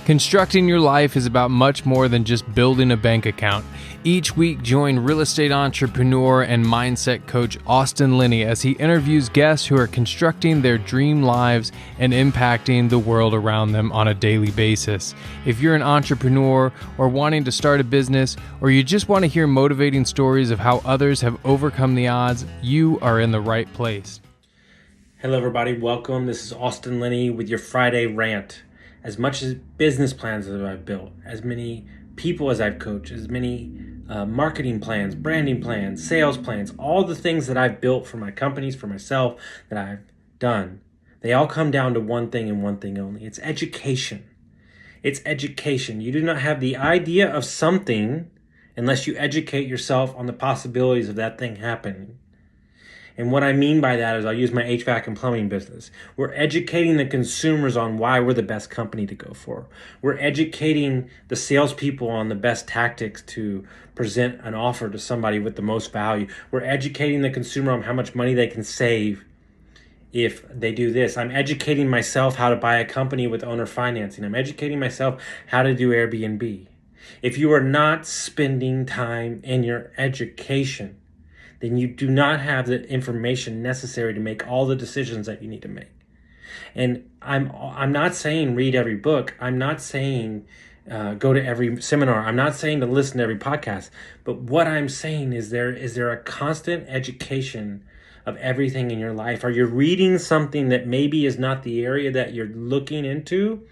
Constructing your life is about much more than just building a bank account. Each week, join real estate entrepreneur and mindset coach Austin Linney as he interviews guests who are constructing their dream lives and impacting the world around them on a daily basis. If you're an entrepreneur or wanting to start a business, or you just want to hear motivating stories of how others have overcome the odds, you are in the right place. Hello everybody, welcome. This is Austin Linney with your Friday Rant. As much as business plans as I've built, as many people as I've coached, as many marketing plans, branding plans, sales plans, all the things that I've built for my companies, for myself, that I've done, they all come down to one thing and one thing only. It's education. It's education. You do not have the idea of something unless you educate yourself on the possibilities of that thing happening. And what I mean by that is I'll use my HVAC and plumbing business. We're educating the consumers on why we're the best company to go for. We're educating the salespeople on the best tactics to present an offer to somebody with the most value. We're educating the consumer on how much money they can save if they do this. I'm educating myself how to buy a company with owner financing. I'm educating myself how to do Airbnb. If you are not spending time in your education, then you do not have the information necessary to make all the decisions that you need to make. And I'm not saying read every book. I'm not saying go to every seminar. I'm not saying to listen to every podcast. But what I'm saying is there a constant education of everything in your life? Are you reading something that maybe is not the area that you're looking into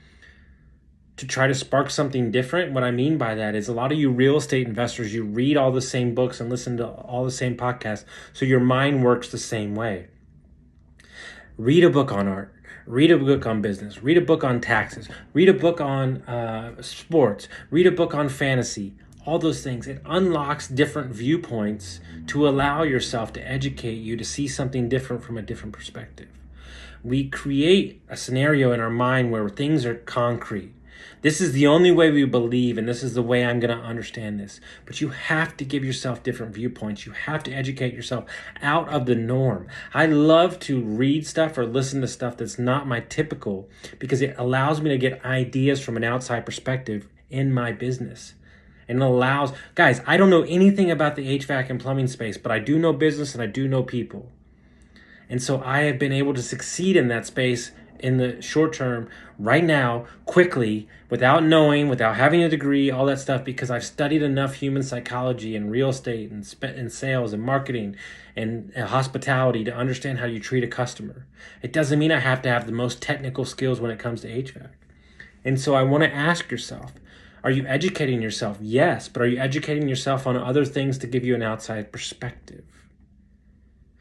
to try to spark something different? What I mean by that is a lot of you real estate investors, you read all the same books and listen to all the same podcasts, so your mind works the same way. Read a book on art, read a book on business, read a book on taxes, read a book on sports, read a book on fantasy, all those things. It unlocks different viewpoints to allow yourself to educate you to see something different from a different perspective. We create a scenario in our mind where things are concrete. This is the only way we believe, and this is the way I'm going to understand this. But you have to give yourself different viewpoints. You have to educate yourself out of the norm. I love to read stuff or listen to stuff that's not my typical, because it allows me to get ideas from an outside perspective in my business. And it allows, guys, I don't know anything about the HVAC and plumbing space, but I do know business and I do know people. And so I have been able to succeed in that space in the short term, right now, quickly, without knowing, without having a degree, all that stuff, because I've studied enough human psychology and real estate and sales and marketing and hospitality to understand how you treat a customer. It doesn't mean I have to have the most technical skills when it comes to HVAC. And so I want to ask yourself, are you educating yourself? Yes, but are you educating yourself on other things to give you an outside perspective?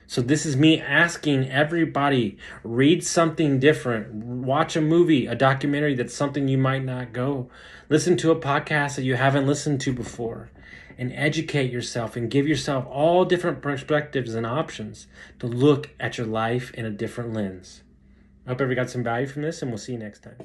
So this is me asking everybody, read something different, watch a movie, a documentary that's something you might not go, listen to a podcast that you haven't listened to before, and educate yourself and give yourself all different perspectives and options to look at your life in a different lens. I hope everybody got some value from this, and we'll see you next time.